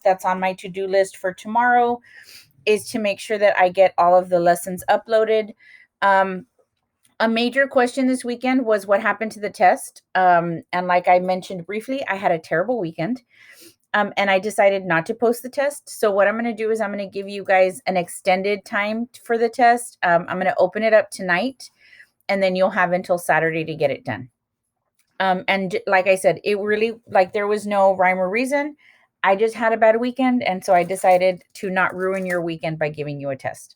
that's on my to-do list for tomorrow is to make sure that I get all of the lessons uploaded. A major question this weekend was what happened to the test. And like I mentioned briefly, I had a terrible weekend. And I decided not to post the test. So what I'm going to do is I'm going to give you guys an extended time for the test. I'm going to open it up tonight, and then you'll have until Saturday to get it done. And like I said, it really, like, there was no rhyme or reason. I just had a bad weekend, and so I decided to not ruin your weekend by giving you a test.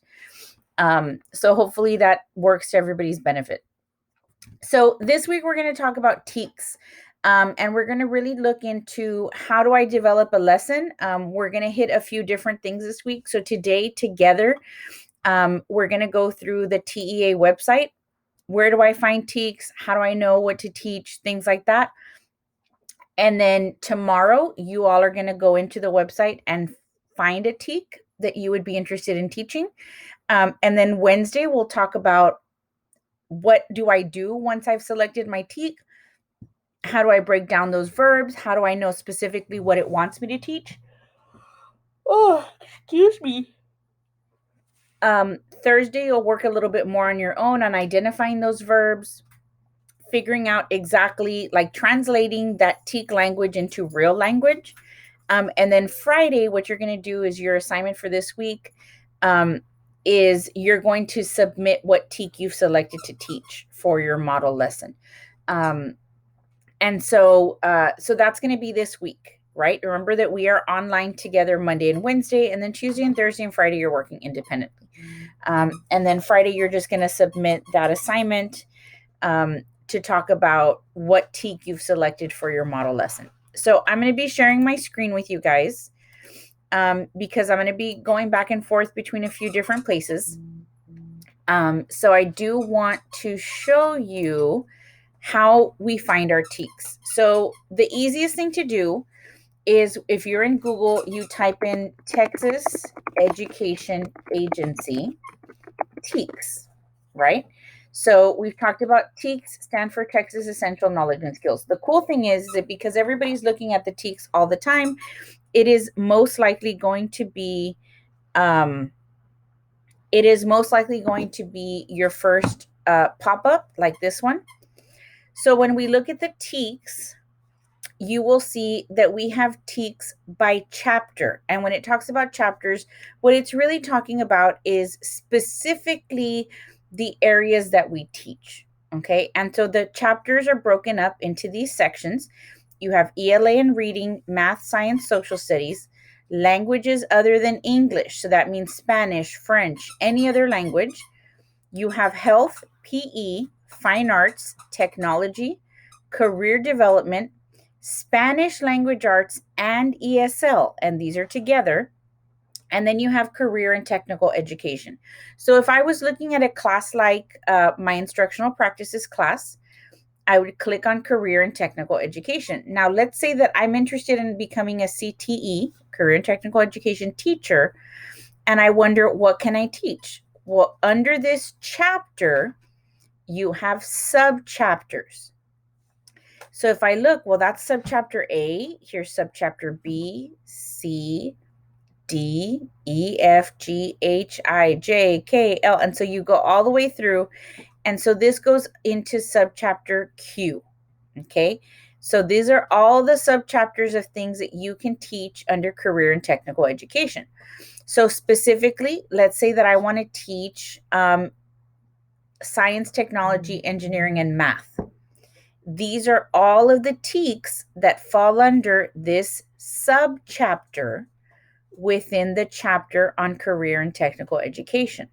So hopefully that works to everybody's benefit. So this week we're going to talk about TEKS. And we're going to really look into how do I develop a lesson. We're going to hit a few different things this week. So today together, we're going to go through the TEA website. Where do I find TEKS? How do I know what to teach? Things like that. And then tomorrow, you all are going to go into the website and find a TEK that you would be interested in teaching. And then Wednesday, we'll talk about what do I do once I've selected my TEK? How do I break down those verbs? How do I know specifically what it wants me to teach? Oh, excuse me. Thursday, you'll work a little bit more on your own on identifying those verbs, figuring out exactly, like, translating that TEK language into real language. And then Friday, what you're going to do is your assignment for this week is you're going to submit what TEK you've selected to teach for your model lesson. And so that's going to be this week, right? Remember that we are online together Monday and Wednesday, and then Tuesday and Thursday and Friday, you're working independently. And then Friday, you're just going to submit that assignment to talk about what TEK you've selected for your model lesson. So I'm going to be sharing my screen with you guys because I'm going to be going back and forth between a few different places. So I do want to show you how we find our TEKs. So the easiest thing to do is, if you're in Google, you type in Texas Education Agency TEKs, right? So we've talked about TEKs stand for Texas Essential Knowledge and Skills. The cool thing is that because everybody's looking at the TEKs all the time, it is most likely going to be your first pop-up, like this one. So when we look at the TEKs, you will see that we have TEKs by chapter. And when it talks about chapters, what it's really talking about is specifically the areas that we teach. Okay. And so the chapters are broken up into these sections. You have ELA and reading, math, science, social studies, languages other than English. So that means Spanish, French, any other language. You have health, PE, fine arts, technology, career development, Spanish language arts, and ESL, and these are together. And then you have career and technical education. So if I was looking at a class like my instructional practices class, I would click on career and technical education. Now, let's say that I'm interested in becoming a CTE, career and technical education teacher, and I wonder, what can I teach? Well, under this chapter, you have sub-chapters. So if I look, well, that's subchapter A. Here's subchapter B, C, D, E, F, G, H, I, J, K, L. And so you go all the way through. And so this goes into subchapter Q. Okay. So these are all the subchapters of things that you can teach under career and technical education. So specifically, let's say that I want to teach science, technology, engineering, and math. These are all of the TEKs that fall under this subchapter within the chapter on career and technical education.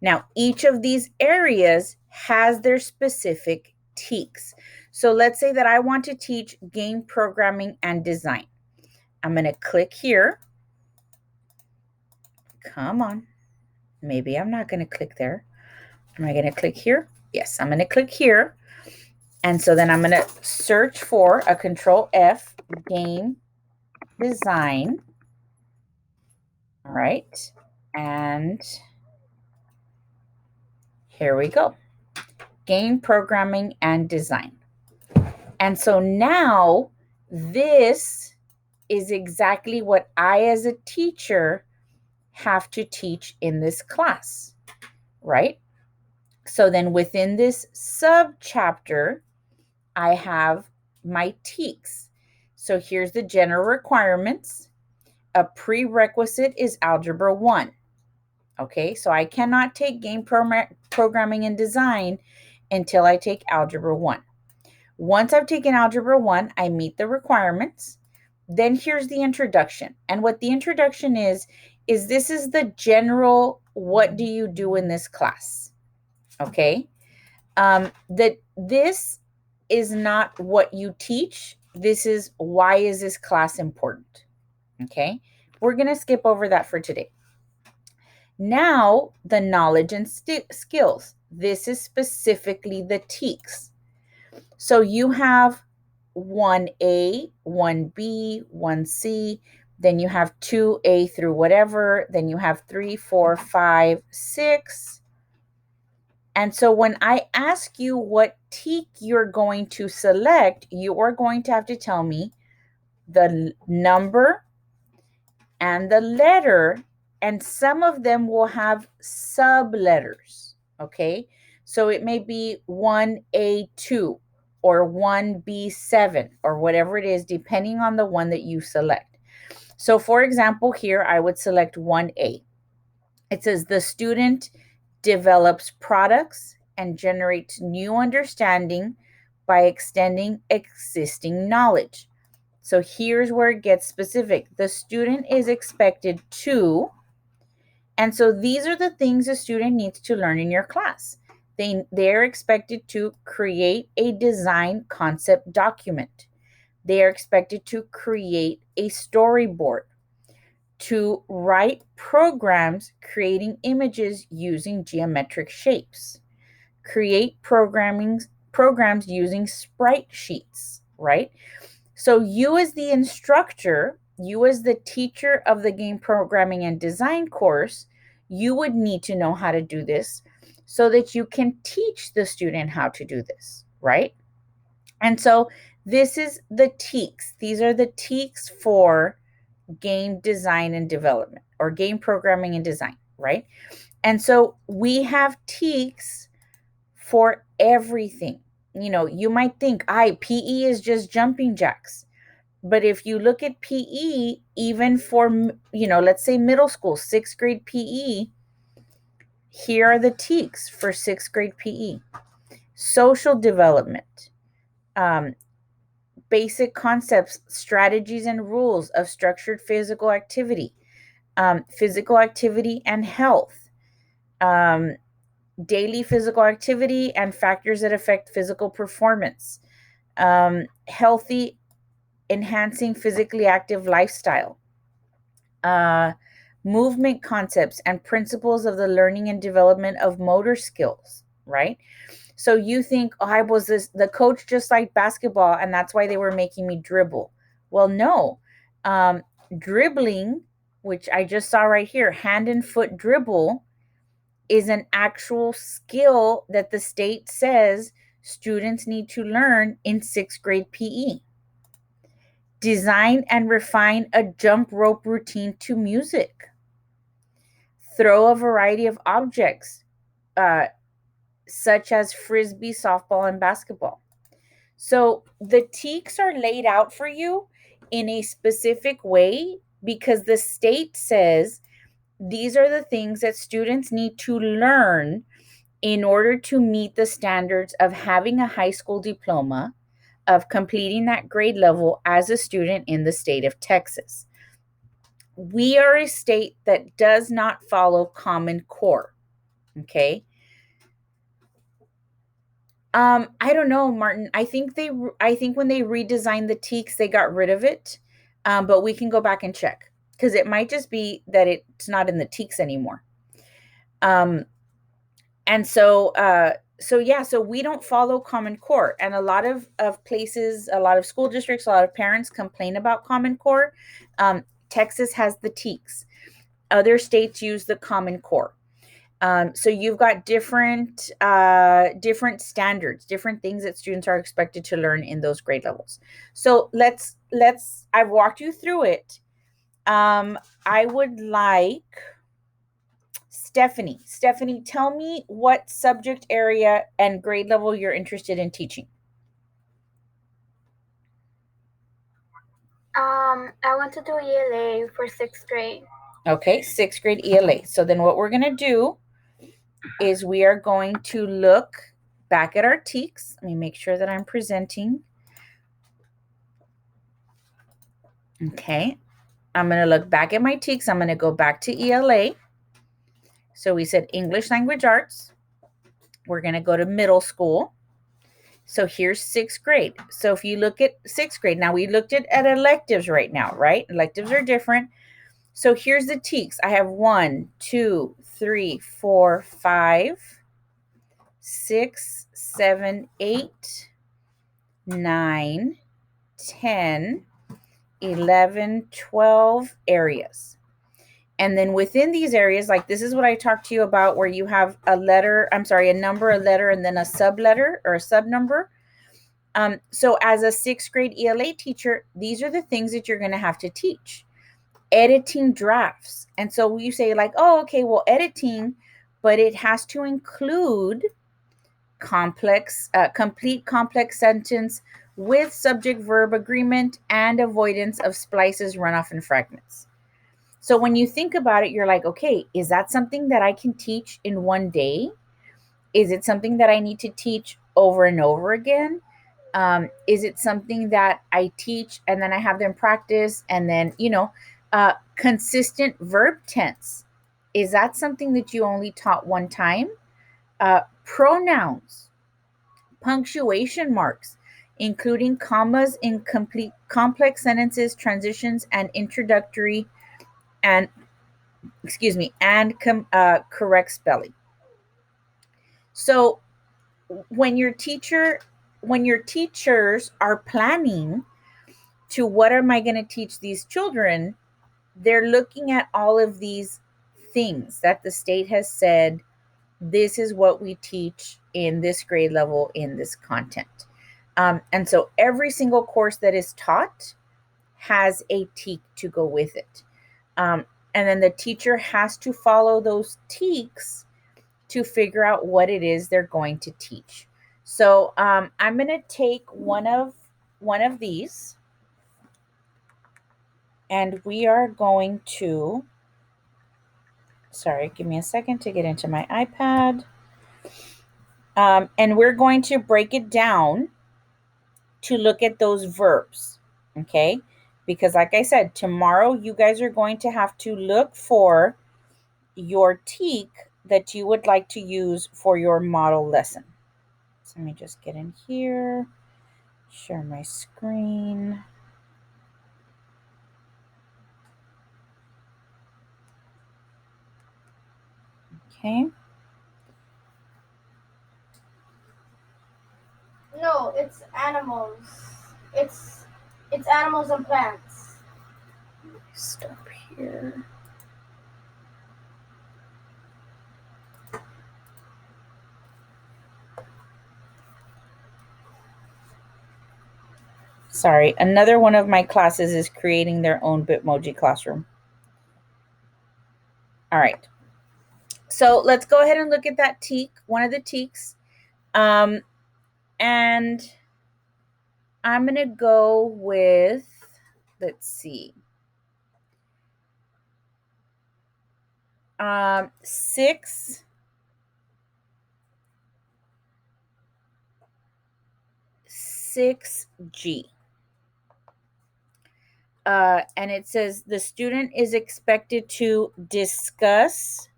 Now, each of these areas has their specific TEKs. So let's say that I want to teach game programming and design. I'm going to click here. Come on. Maybe I'm not going to click there. Am I going to click here? Yes, I'm going to click here. And so then I'm going to search for a Control F, game design. All right. And here we go. Game programming and design. And so now this is exactly what I, as a teacher, have to teach in this class, right? So then within this subchapter, I have my TEKS. So here's the general requirements. A prerequisite is Algebra 1. Okay, so I cannot take game programming and design until I take Algebra 1. Once I've taken Algebra 1, I meet the requirements. Then here's the introduction. And what the introduction is this is the general, what do you do in this class? Okay. That this is not what you teach. This is, why is this class important? Okay. We're going to skip over that for today. Now, the knowledge and skills. This is specifically the TEKS. So you have 1A, 1B, 1C, then you have 2A through whatever, then you have 3, 4, 5, 6. And so when I ask you what TEK you're going to select, you are going to have to tell me the number and the letter, and some of them will have sub-letters, okay? So it may be 1A2 or 1B7 or whatever it is, depending on the one that you select. So for example, here I would select 1A. It says the student develops products and generates new understanding by extending existing knowledge. So here's where it gets specific. The student is expected to, and so these are the things a student needs to learn in your class. They're expected to create a design concept document. They are expected to create a storyboard, to write programs creating images using geometric shapes, create programs using sprite sheets, right? So you as the instructor, you as the teacher of the game programming and design course, you would need to know how to do this so that you can teach the student how to do this, right? And so this is the TEKS. These are the TEKS for game design and development, or game programming and design, right? And so we have TEKS for everything. You know, you might think, PE is just jumping jacks. But if you look at PE, even for, let's say middle school, 6th grade PE, here are the TEKS for 6th grade PE. Social development, basic concepts, strategies, and rules of structured physical activity and health, daily physical activity and factors that affect physical performance, healthy, enhancing physically active lifestyle, movement concepts and principles of the learning and development of motor skills, right? So you think, the coach just liked basketball and that's why they were making me dribble. Well, no. Dribbling, which I just saw right here, hand and foot dribble, is an actual skill that the state says students need to learn in 6th grade PE. Design and refine a jump rope routine to music. Throw a variety of objects, such as frisbee, softball, and basketball. So the TEKS are laid out for you in a specific way because the state says these are the things that students need to learn in order to meet the standards of having a high school diploma, of completing that grade level as a student in the state of Texas. We are a state that does not follow Common Core, okay? I don't know, Martin. I think when they redesigned the TEKS, they got rid of it. But we can go back and check because it might just be that it's not in the TEKS anymore. And so we don't follow Common Core, and a lot of places, a lot of school districts, a lot of parents complain about Common Core. Texas has the TEKS. Other states use the Common Core. So you've got different standards, different things that students are expected to learn in those grade levels. So I've walked you through it. I would like Stephanie. Stephanie, tell me what subject area and grade level you're interested in teaching. I want to do ELA for 6th grade. Okay, 6th grade ELA. So then what we're going to do is we are going to look back at our TEKS. Let me make sure that I'm presenting. Okay, I'm going to look back at my TEKS. I'm going to go back to ELA. So we said English Language Arts. We're going to go to middle school. So here's 6th grade. So if you look at 6th grade, now we looked at electives right now, right? Electives are different. So here's the TEKS. I have 1, 2, 3, 4, 5, 6, 7, 8, 9, 10, 11, 12 areas. And then within these areas, like this is what I talked to you about, where you have a number, a letter, and then a sub letter or a sub number. So as a 6th grade ELA teacher, these are the things that you're going to have to teach. Editing drafts. And so you say like, oh, okay, well, editing, but it has to include complete complex sentence with subject-verb agreement and avoidance of splices, runoff, and fragments. So when you think about it, you're like, okay, is that something that I can teach in one day? Is it something that I need to teach over and over again? Is it something that I teach and then I have them practice and then, consistent verb tense? Is that something that you only taught one time? Pronouns, punctuation marks, including commas in complete complex sentences, transitions, and introductory and correct spelling. So when your teachers are planning to what am I going to teach these children, they're looking at all of these things that the state has said, this is what we teach in this grade level in this content. And so every single course that is taught has a TEK to go with it. And then the teacher has to follow those TEKs to figure out what it is they're going to teach. So I'm going to take one of these, and we are going to, sorry, give me a second to get into my iPad. And we're going to break it down to look at those verbs, okay? Because like I said, tomorrow you guys are going to have to look for your TEK that you would like to use for your model lesson. So let me just get in here, share my screen. Okay. No, it's animals. It's animals and plants. Stop here. Sorry, another one of my classes is creating their own Bitmoji classroom. All right. So let's go ahead and look at that TEK, one of the TEKs. And I'm going to go with, let's see, 6G. And it says the student is expected to discuss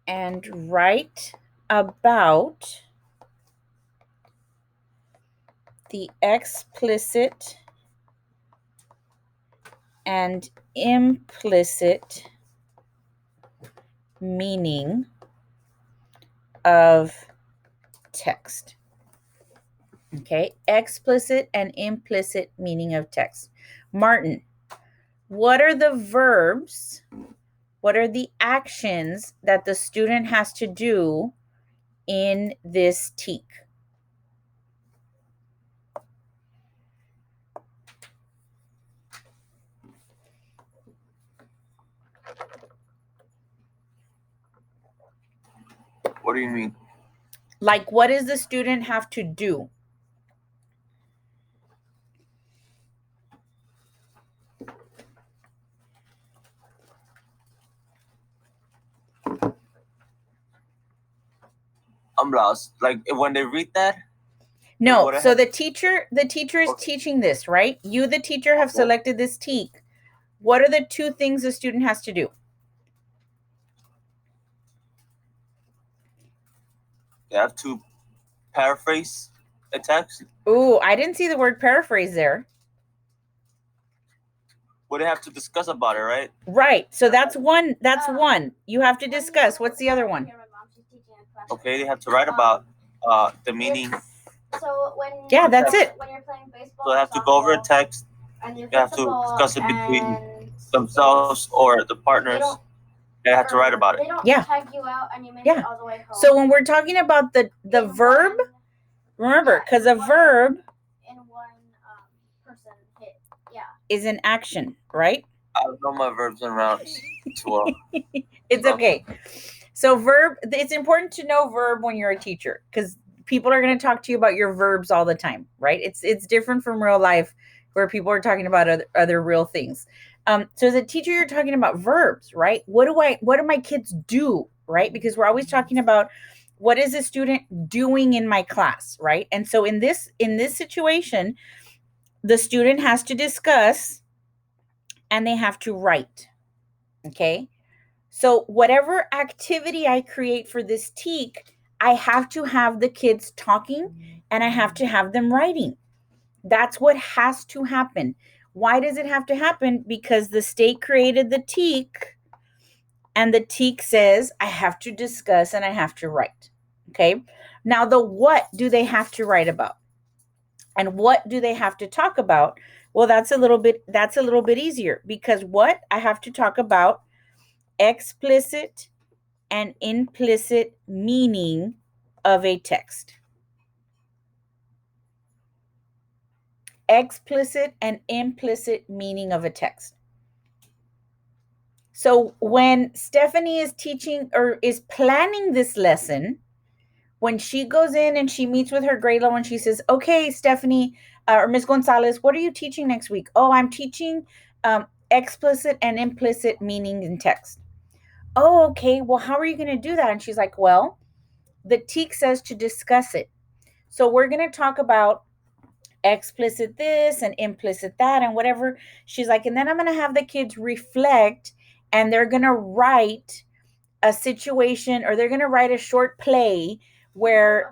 and write about the explicit and implicit meaning of text. Okay, explicit and implicit meaning of text. Martin, what are the verbs What are the actions that the student has to do in this teak? What do you mean? Like, what does the student have to do? I'm lost. Like when they read that? No, so the teacher is teaching this, right? You, the teacher, have selected this teak. What are the two things the student has to do? They have to paraphrase a text. Ooh, I didn't see the word paraphrase there. Well, they have to discuss about it, right? Right. So that's one. That's one. You have to discuss. What's the other one? Okay, they have to write about the meaning. So when that's it. When you're playing baseball, so they have to go over a text. You have to discuss it between themselves or the partners. They have to write about it. They don't tag you out and you make it all the way home. So when we're talking about the verb, remember, because a verb in one person hit, is an action, right? I don't know my verbs and nouns too well. It's okay. So verb, it's important to know verb when you're a teacher, because people are going to talk to you about your verbs all the time, right? It's different from real life where people are talking about other real things. So as a teacher, you're talking about verbs, right? What do my kids do, right? Because we're always talking about what is a student doing in my class, right? And so in this situation, the student has to discuss and they have to write, okay? So whatever activity I create for this teak, I have to have the kids talking and I have to have them writing. That's what has to happen. Why does it have to happen? Because the state created the teak and the teak says I have to discuss and I have to write. Okay. Now the what do they have to write about? And what do they have to talk about? Well, that's a little bit easier, because what I have to talk about explicit and implicit meaning of a text. Explicit and implicit meaning of a text. So when Stephanie is teaching or is planning this lesson, when she goes in and she meets with her grade level and she says, okay, Stephanie or Ms. Gonzalez, what are you teaching next week? Oh, I'm teaching explicit and implicit meaning in text. Oh, okay. Well, how are you going to do that? And she's like, well, the TEAC says to discuss it. So we're going to talk about explicit this and implicit that and whatever. She's like, and then I'm going to have the kids reflect and they're going to write a situation, or they're going to write a short play where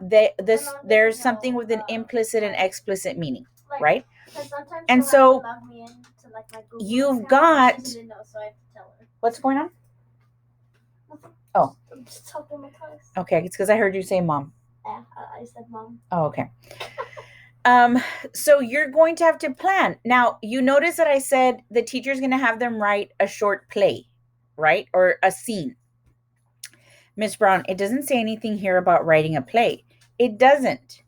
there's something with an implicit and explicit meaning, right? And so you've got, what's going on? Oh, I'm just talking about class. Okay, it's because I heard you say mom. Yeah, I said mom. Oh, okay. So you're going to have to plan. Now, you notice that I said the teacher's going to have them write a short play, right? Or a scene. Miss Brown, it doesn't say anything here about writing a play. It doesn't.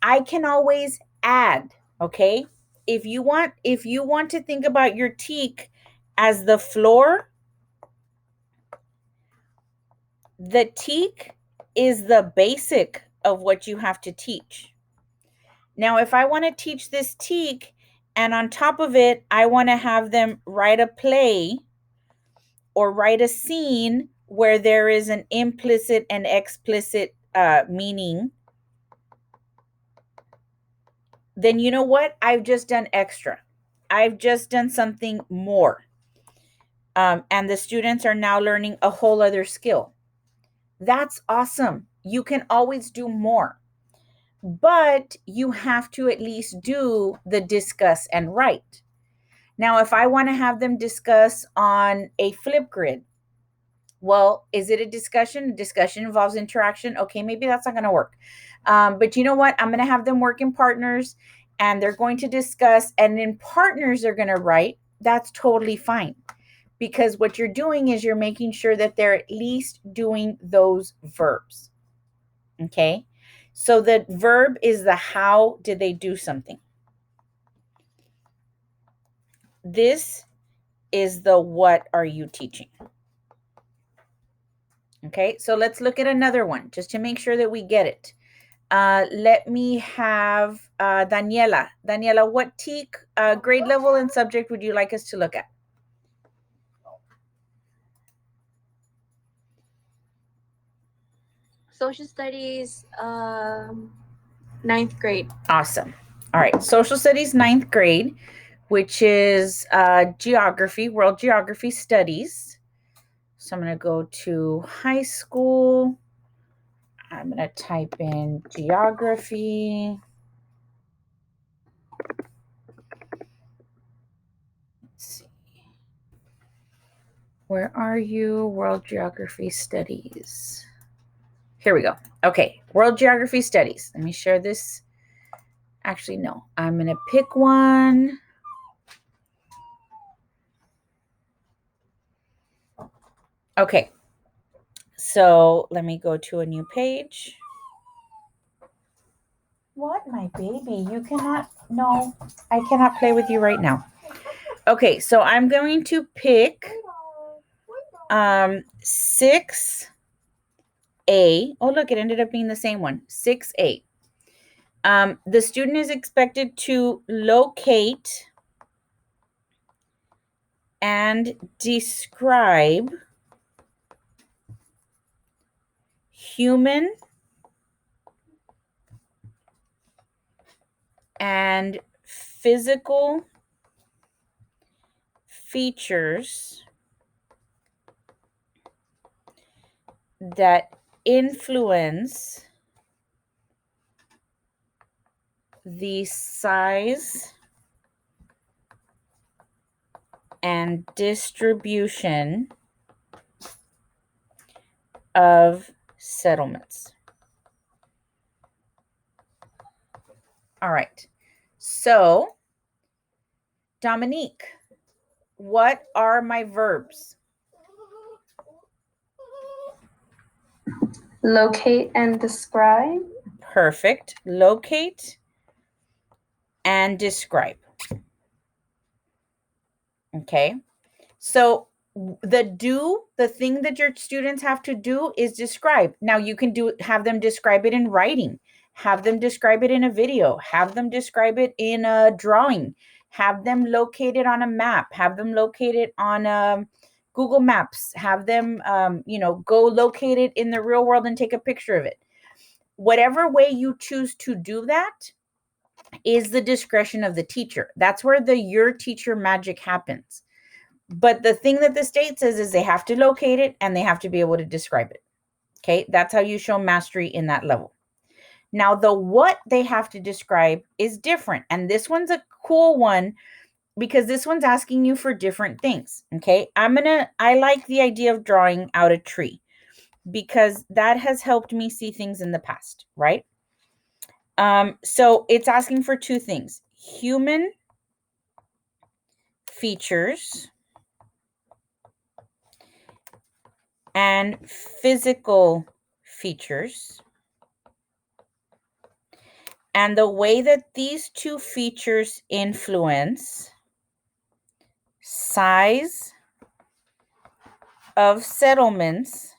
I can always add, okay? If you want to think about your teak as the floor, the teak is the basic of what you have to teach. Now, if I want to teach this teak and on top of it, I want to have them write a play or write a scene where there is an implicit and explicit meaning, then you know what? I've just done extra. I've just done something more. And the students are now learning a whole other skill. That's awesome. You can always do more. But you have to at least do the discuss and write. Now, if I want to have them discuss on a flip grid, well, is it a discussion? A discussion involves interaction. Okay, maybe that's not going to work. But you know what? I'm going to have them work in partners and they're going to discuss, and in partners, they're going to write. That's totally fine. because what you're doing is you're making sure that they're at least doing those verbs. Okay? So the verb is the how did they do something. This is the what are you teaching. Okay, so let's look at another one just to make sure that we get it. Let me have Daniela. Daniela, what TEK grade level and subject would you like us to look at? Social studies, 9th grade. Awesome. All right, social studies 9th grade, which is geography, world geography studies. So I'm going to go to high school. I'm going to type in geography. Let's see. Where are you? World geography studies. Here we go. Okay, world geography studies. Let me share this. Actually, no. I'm going to pick one. Okay. So let me go to a new page. What, my baby? You cannot, no, I cannot play with you right now. Okay, so I'm going to pick 6A. Oh, look, it ended up being the same one, 6A. The student is expected to locate and describe human and physical features that influence the size and distribution of settlements. All right. So, Dominique, what are my verbs? Locate and describe. Perfect. Locate and describe. Okay. So the thing that your students have to do is describe. Now you can have them describe it in writing, have them describe it in a video, have them describe it in a drawing, have them locate it on a map, have them locate it on Google Maps, have them, go locate it in the real world and take a picture of it. Whatever way you choose to do that is the discretion of the teacher. That's where your teacher magic happens. But the thing that the state says is they have to locate it and they have to be able to describe it. Okay, that's how you show mastery in that level. Now, the what they have to describe is different. And this one's a cool one because this one's asking you for different things. Okay, I like the idea of drawing out a tree because that has helped me see things in the past, right? So it's asking for two things: human features and physical features. And the way that these two features influence size of settlements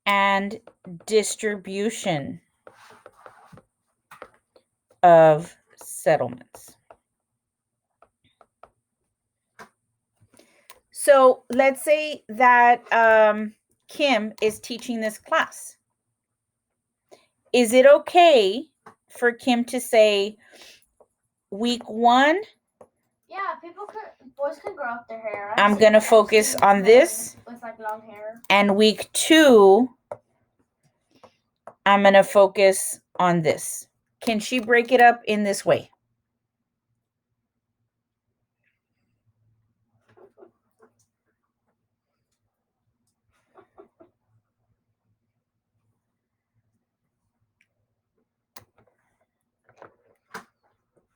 and distribution of settlements. So let's say that Kim is teaching this class. Is it okay for Kim to say week 1? Yeah, boys can grow up their hair. I'm going to focus on this. With like long hair. And week 2, I'm going to focus on this. Can she break it up in this way?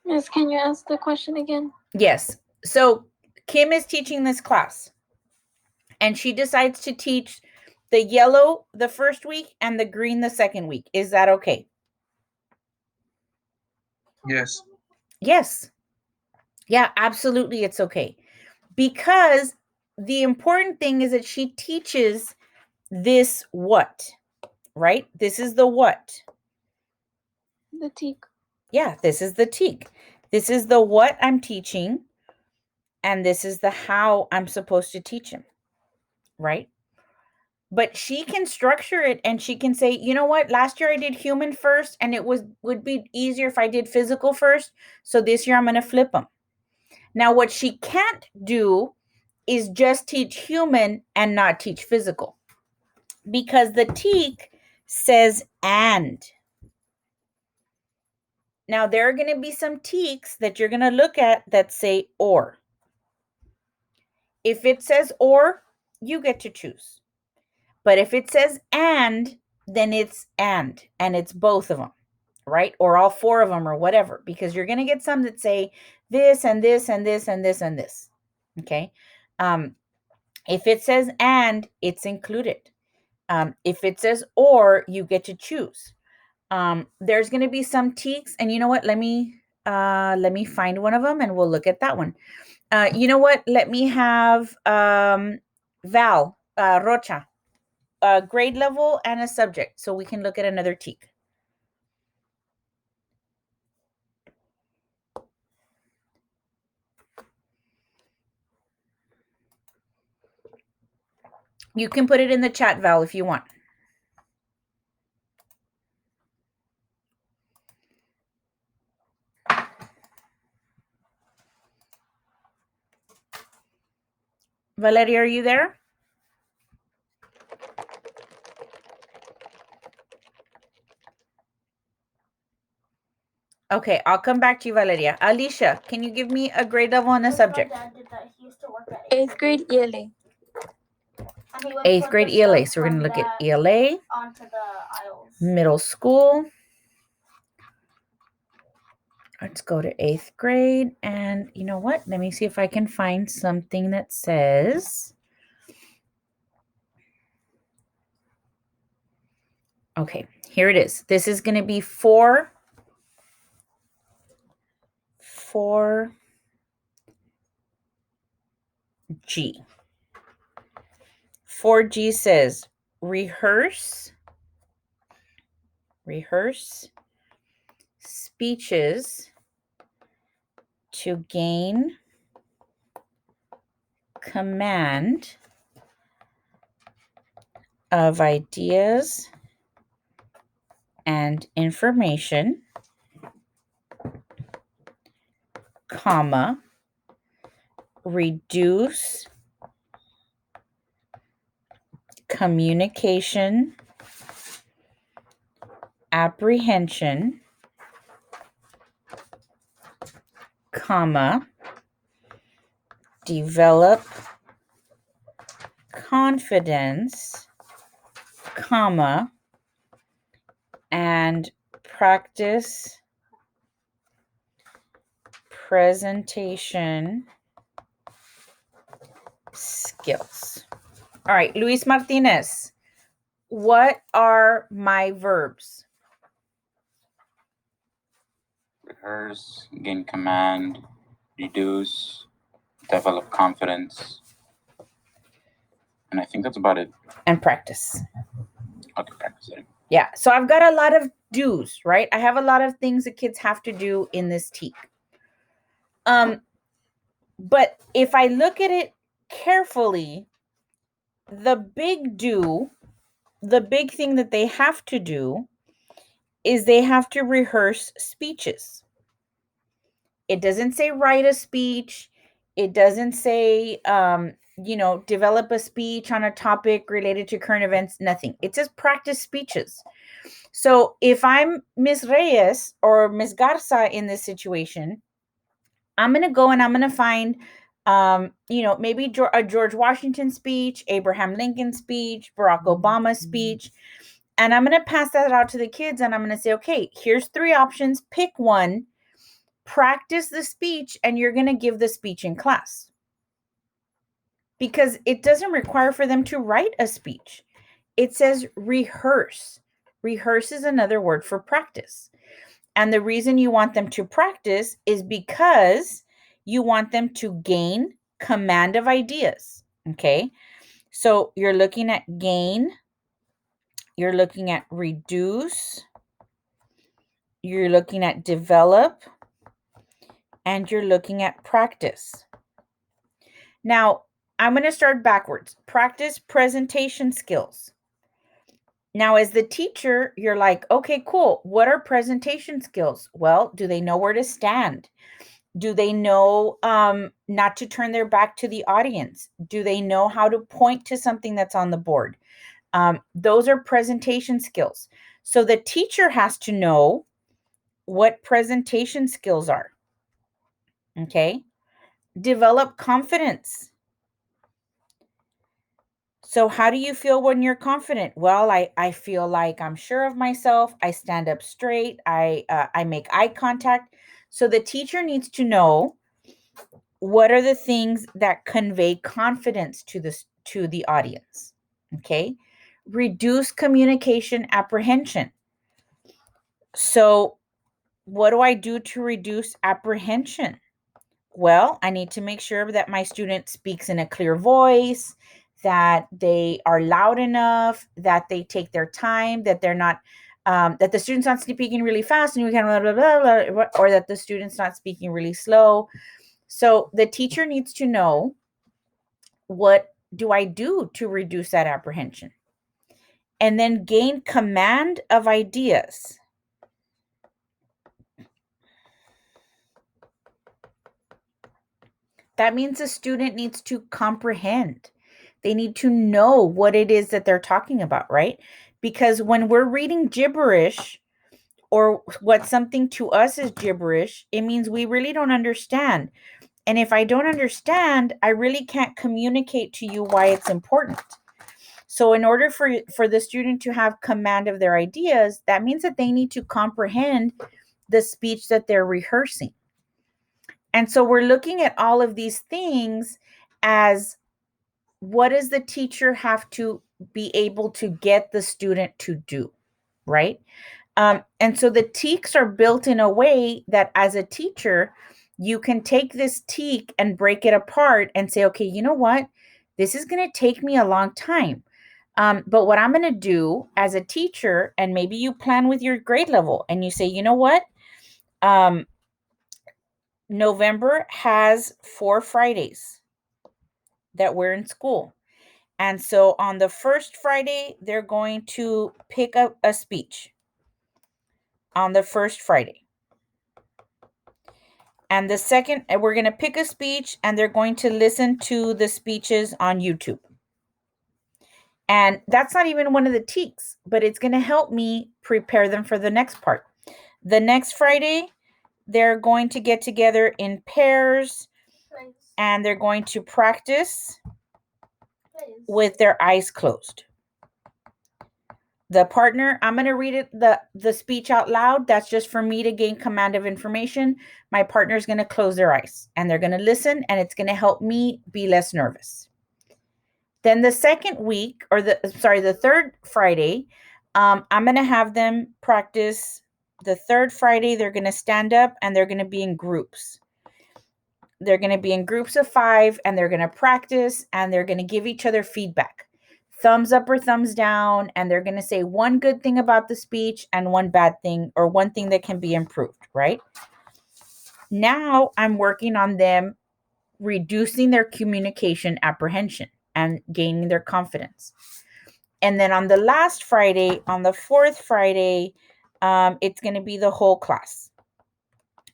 Miss, can you ask the question again? Yes. So Kim is teaching this class, and she decides to teach the yellow the first week and the green the second week. Is that okay? Yes. Yes. Yeah, absolutely, it's okay. Because the important thing is that she teaches this what, right? This is the what? The teak. Yeah, this is the teak. This is the what I'm teaching, and this is the how I'm supposed to teach him, right? But she can structure it, and she can say, you know what, last year I did human first, and it would be easier if I did physical first. So this year I'm going to flip them. Now, what she can't do is just teach human and not teach physical, because the teak says and. Now, there are going to be some teaks that you're going to look at that say or. If it says or, you get to choose. But if it says and, then it's and it's both of them, right? Or all four of them or whatever, because you're going to get some that say this and this and this and this and this. Okay. If it says and, it's included. If it says or, you get to choose. There's going to be some teaks, and you know what? Let me find one of them, and we'll look at that one. You know what? Let me have Val Rocha, grade level and a subject, so we can look at another teak. You can put it in the chat, Val, if you want. Valeria, are you there? Okay, I'll come back to you, Valeria. Alicia, can you give me a grade level and a subject? My dad did that. He used to work at 8th grade ELA. 8th grade ELA. So we're going to look at ELA. Onto the aisles. Middle school. Let's go to 8th grade. And you know what? Let me see if I can find something that says. Okay, here it is. This is going to be 4G. 4G says rehearse speeches to gain command of ideas and information, comma, reduce communication apprehension, comma, develop confidence, comma, and practice presentation skills. All right, Luis Martinez, what are my verbs? Rehearse, gain command, reduce, develop confidence. And I think that's about it. And practice. Okay, practice it. Yeah, so I've got a lot of do's, right? I have a lot of things that kids have to do in this teak. But if I look at it carefully, the big do, the big thing that they have to do is they have to rehearse speeches. It doesn't say write a speech. It doesn't say, develop a speech on a topic related to current events, nothing. It says practice speeches. So if I'm Miss Reyes or Miss Garza in this situation, I'm going to go and I'm going to find, maybe a George Washington speech, Abraham Lincoln speech, Barack Obama speech. And I'm going to pass that out to the kids, and I'm going to say, okay, here's 3 options. Pick one. practice the speech, and you're going to give the speech in class. Because it doesn't require for them to write a speech. It says rehearse. Rehearse is another word for practice. And the reason you want them to practice is because you want them to gain command of ideas. Okay. So you're looking at gain, you're looking at reduce, you're looking at develop, and you're looking at practice. Now, I'm going to start backwards. Practice presentation skills. Now, as the teacher, you're like, okay, cool. What are presentation skills? Well, do they know where to stand? Do they know not to turn their back to the audience? Do they know how to point to something that's on the board? Those are presentation skills. So the teacher has to know what presentation skills are. Okay. Develop confidence. So how do you feel when you're confident? Well, I feel like I'm sure of myself. I stand up straight. I make eye contact. So the teacher needs to know what are the things that convey confidence to the audience. Okay. Reduce communication apprehension. So what do I do to reduce apprehension? Well, I need to make sure that my student speaks in a clear voice, that they are loud enough, that they take their time, that they're not, that the student's not speaking really fast and we can blah, blah, blah, blah, or that the student's not speaking really slow. So the teacher needs to know, what do I do to reduce that apprehension? And then gain command of ideas. That means the student needs to comprehend. They need to know what it is that they're talking about, right? Because when we're reading gibberish, or what something to us is gibberish, it means we really don't understand. And if I don't understand, I really can't communicate to you why it's important. So in order for the student to have command of their ideas, that means that they need to comprehend the speech that they're rehearsing. And so we're looking at all of these things as, what does the teacher have to be able to get the student to do, right? And so the TEKS are built in a way that as a teacher, you can take this TEK and break it apart and say, okay, you know what? This is going to take me a long time. But what I'm going to do as a teacher, and maybe you plan with your grade level and you say, you know what? November has 4 Fridays that we're in school. And so on the first Friday, they're going to pick up a speech on the first Friday. And the second, we're going to pick a speech and they're going to listen to the speeches on YouTube. And that's not even one of the TEKS, but it's going to help me prepare them for the next part. The next Friday, they're going to get together in pairs and they're going to practice with their eyes closed. The partner, I'm going to read it, the speech out loud. That's just for me to gain command of information. My partner is going to close their eyes and they're going to listen, and it's going to help me be less nervous. Then the second week, or the third Friday, I'm going to have them practice. The third Friday, they're going to stand up and they're going to be in groups. They're going to be in groups of 5 and they're going to practice and they're going to give each other feedback. Thumbs up or thumbs down, and they're going to say one good thing about the speech and one bad thing, or one thing that can be improved, right? Now I'm working on them reducing their communication apprehension and gaining their confidence. And then on the last Friday, on the 4th Friday, it's going to be the whole class.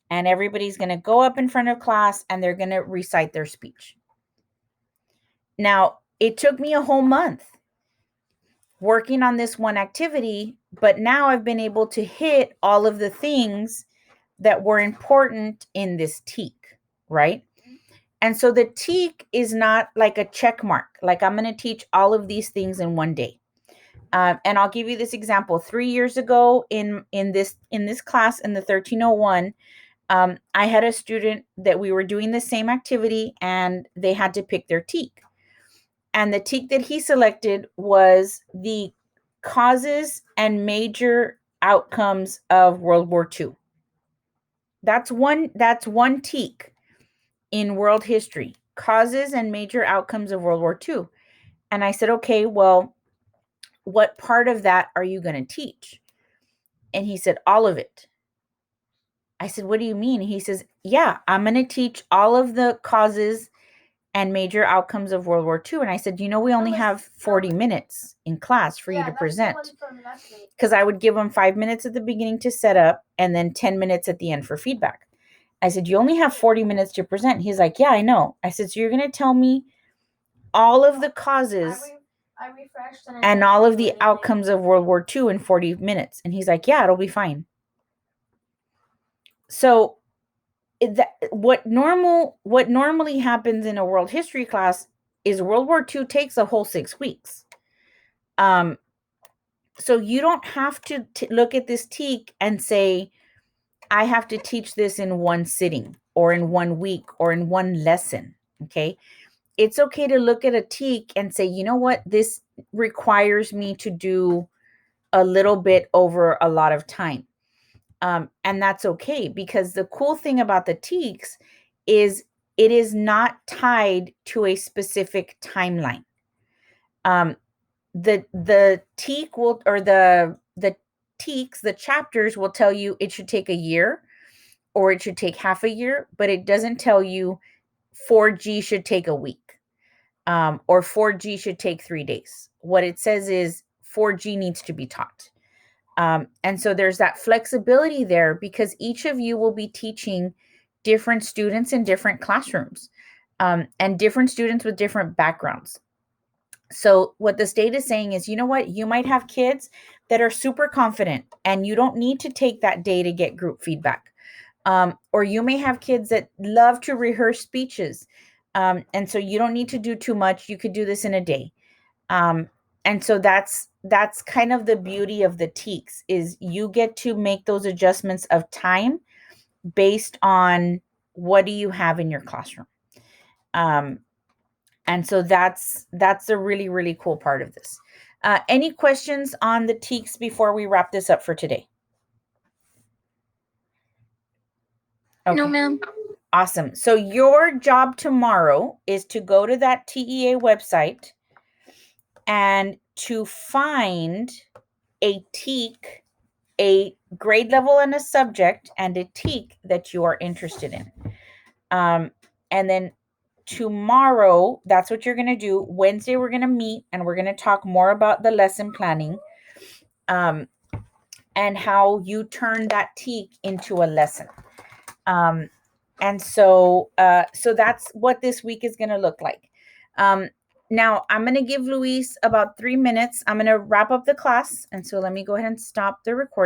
And everybody's going to go up in front of class and they're going to recite their speech. Now, it took me a whole month working on this one activity, but now I've been able to hit all of the things that were important in this TEK, right? And so the TEK is not like a check mark, like I'm going to teach all of these things in one day. And I'll give you this example. 3 years ago in this class, in the 1301, I had a student that we were doing the same activity and they had to pick their teak. And the teak that he selected was the causes and major outcomes of World War II. That's one teak in world history, causes and major outcomes of World War II. And I said, okay, well, what part of that are you going to teach? And he said, all of it. I said, what do you mean? He says, yeah, I'm going to teach all of the causes and major outcomes of World War II. And I said, we only have 40 minutes in class for you to present. Because I would give them 5 minutes at the beginning to set up and then 10 minutes at the end for feedback. I said, you only have 40 minutes to present. He's like, yeah, I know. I said, so you're going to tell me all of the causes and all of the outcomes of World War II in 40 minutes. And he's like, yeah, it'll be fine. So what normally happens in a world history class is World War II takes a whole 6 weeks. So you don't have to look at this teak and say, I have to teach this in one sitting or in 1 week or in one lesson. Okay. It's okay to look at a teak and say, you know what, this requires me to do a little bit over a lot of time. And that's okay, because the cool thing about the teaks is it is not tied to a specific timeline. The teak will, or the teaks, the chapters will tell you it should take a year or it should take half a year, but it doesn't tell you 4G should take a week, or 4G should take 3 days. What it says is 4G needs to be taught. And so there's that flexibility there, because each of you will be teaching different students in different classrooms, and different students with different backgrounds. So what the state is saying is, you know what, you might have kids that are super confident and you don't need to take that day to get group feedback. Or you may have kids that love to rehearse speeches. And so you don't need to do too much. You could do this in a day. And so that's kind of the beauty of the teaks, is you get to make those adjustments of time based on what do you have in your classroom. And so that's a really, really cool part of this. Any questions on the teaks before we wrap this up for today? Okay. No, ma'am. Awesome. So your job tomorrow is to go to that TEA website and to find a teak, a grade level and a subject, and a teak that you are interested in. And then tomorrow, that's what you're going to do. Wednesday, we're going to meet and we're going to talk more about the lesson planning, and how you turn that teak into a lesson. And so that's what this week is going to look like. Now I'm going to give Luis about 3 minutes. I'm going to wrap up the class. And so let me go ahead and stop the recording.